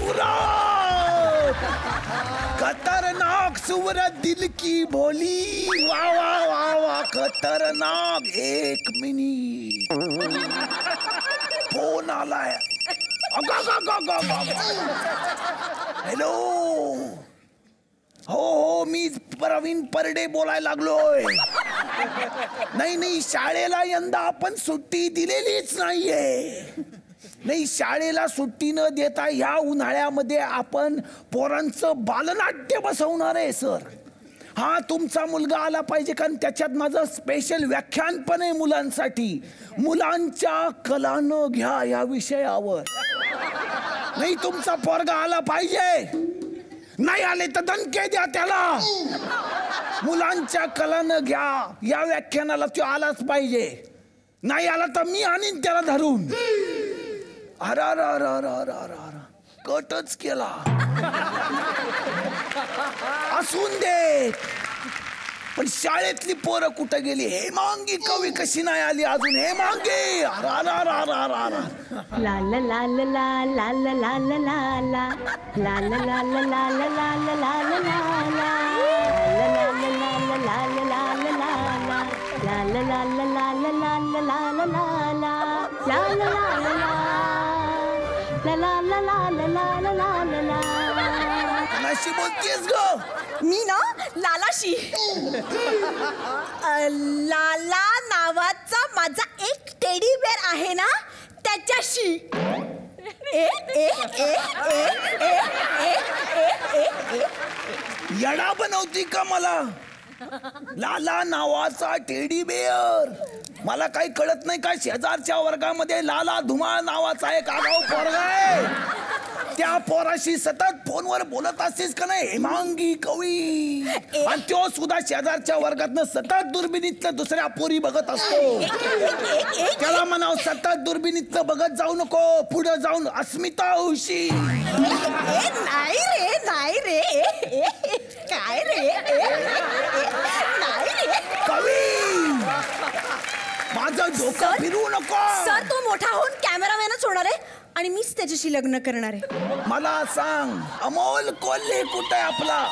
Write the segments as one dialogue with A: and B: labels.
A: सूरत, खतरनाक सूरत दिल की बोली, वाह वाह वाह वाह, खतरनाक. 1 मिनिट, फोन आलाय. हॅलो, हो मी प्रवीण परडे बोलायला लागलोय. नाही शाळेला यंदा आपण सुट्टी दिलेलीच नाहीये. नाही, शाळेला सुट्टी न देता ह्या उन्हाळ्यामध्ये आपण पोरांचं बालनाट्य बसवणार आहे सर. हा, तुमचा मुलगा आला पाहिजे, कारण त्याच्यात माझं स्पेशल व्याख्यान पण आहे मुलांसाठी. मुलांच्या कलानं घ्या या विषयावर. नाही, तुमचा पोरगा आला पाहिजे. नाही आले तर दणके द्या त्याला. मुलांच्या कलानं घ्या या व्याख्यानाला तो आलाच पाहिजे. नाही आला तर मी आणीन त्याला धरून. अरा कटच केला. असून दे, पण शाळेतली पोरं कुठं गेली? हेमांगी कवी कशी नाही आली अजून? हेमांगी, ला ला ला ला ला ला ला ला ला ला ला कोणाशी बोलतेस ग?
B: मी ना लालाशी. लाला नावाचा माझा एक टेडी बेअर आहे ना, त्याच्याशी.
A: येडा बनवती का मला? लाला नावाचा टेडी बेअर. मला काही कळत नाही का? शेजारच्या वर्गामध्ये लाला धुमाळ नावाचा एक आगाऊ पोरगा आहे. त्या पोराशी सतत फोनवर बोलत असतेस का नाही? हेमांगी कवी. आणि तो सुद्धा शेजारच्या वर्गातनं सतत दुर्बिणीतलं दुसऱ्या पोरी बघत असतो. त्याला म्हणाव, सतत दुर्बिणीतलं बघत जाऊ नको, पुढे जाऊन अस्मिता होशी.
B: नाही रे काय रे? नाही रे
A: कवी, माझं डोकं फिरू नको.
B: सर, तो मोठा होऊन कॅमेरामॅनच होणार आहे आणि मीच त्याच्याशी लग्न करणार आहे.
A: मला सांग, अमोल कोल्हे कुठे आपला?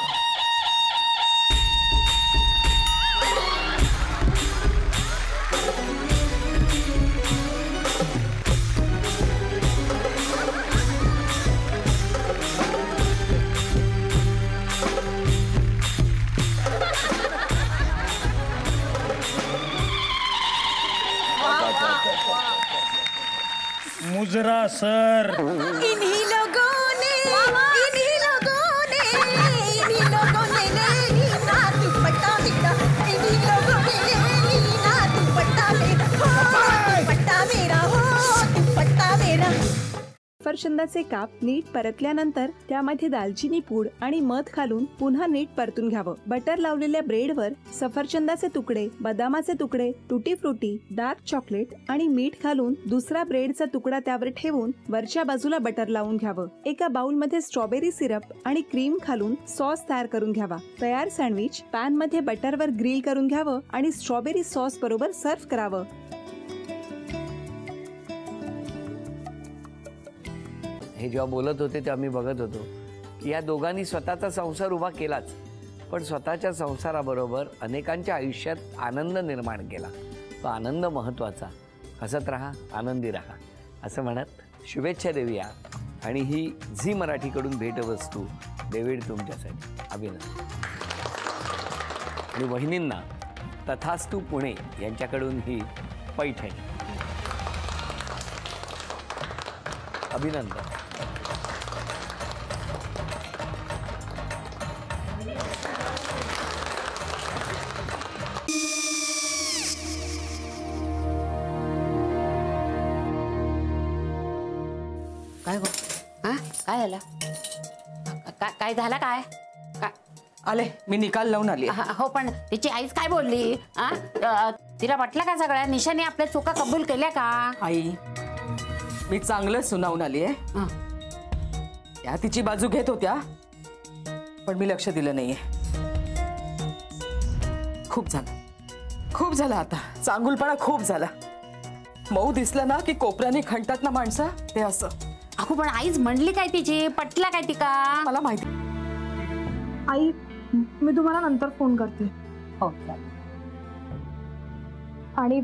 C: मुजरा सर.
B: इन्हीं लोगों ने ना दुपट्टा मेरा, इन्हीं लोगों ने ना दुपट्टा मेरा, दुपट्टा मेरा हो, दुपट्टा मेरा.
D: सफरचंदाचे काप नीट परतल्यानंतर त्यामध्ये दालचिनी पूड आणि मध घालून पुन्हा नीट परतून घ्यावं. बटर लावलेल्या ब्रेडवर सफरचंदाचे तुकडे, बदामाचे तुकडे, टुटी फ्रुटी, डार्क चॉकलेट आणि मीठ घालून दुसरा ब्रेडचा तुकडा त्यावर ठेवून वरच्या बाजूला बटर लावून घ्यावं. एका बाउलमध्ये स्ट्रॉबेरी सिरप आणि क्रीम घालून सॉस तयार करून घ्यावा. तयार सँडविच पॅन मध्ये बटरवर ग्रिल करून घ्यावं आणि स्ट्रॉबेरी सॉस बरोबर सर्व्ह करावं.
E: हे जेव्हा बोलत होते तेव्हा मी बघत होतो की या दोघांनी स्वतःचा संसार उभा केलाच, पण स्वतःच्या संसाराबरोबर अनेकांच्या आयुष्यात आनंद निर्माण केला. तो आनंद महत्त्वाचा. हसत राहा, आनंदी राहा असं म्हणत शुभेच्छा देऊया. आणि ही झी मराठीकडून भेटवस्तू डेव्हिड तुमच्यासाठी. अभिनंदन. आणि वहिनींना तथास्तू पुणे यांच्याकडून ही पैठणी. अभिनंदन.
F: काय गो? हा, काय झालं? काय झालं? काय
G: आले, मी निकाल लावून आली.
F: हो, पण तिची आईच काय बोलली? तिला वाटलं का सगळ्या निशाने आपल्या चुका कबूल केल्या का?
G: आई, मी चांगलं सुनावून आली आहे. त्या तिची बाजू घेत होत्या, पण मी लक्ष दिलं नाहीये. खूप झालं आता. चांगुलपणा खूप झाला. मऊ दिसलं ना की कोपऱ्याने खणतात ना माणसं, ते असं.
F: अगो पण आईच म्हणली काय तिची, पटला काय तिका?
G: मला माहिती.
C: आई मी तुम्हाला नंतर फोन करते.
F: हो
C: आणि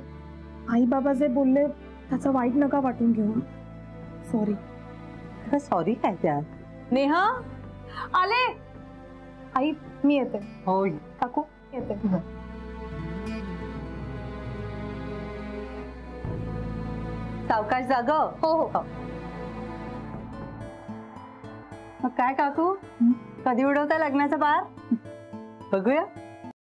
C: आई बाबा जे बोलले त्याचं वाईट नका वाटून घेऊ. सॉरी.
H: सॉरी काय त्या?
C: नेहा आले. आई मी येते.
H: हो
C: काकू येते.
H: सावकाश जाग.
C: हो हो.
H: मग काय काकू, कधी उडवता लग्नाचा बार? बघूया.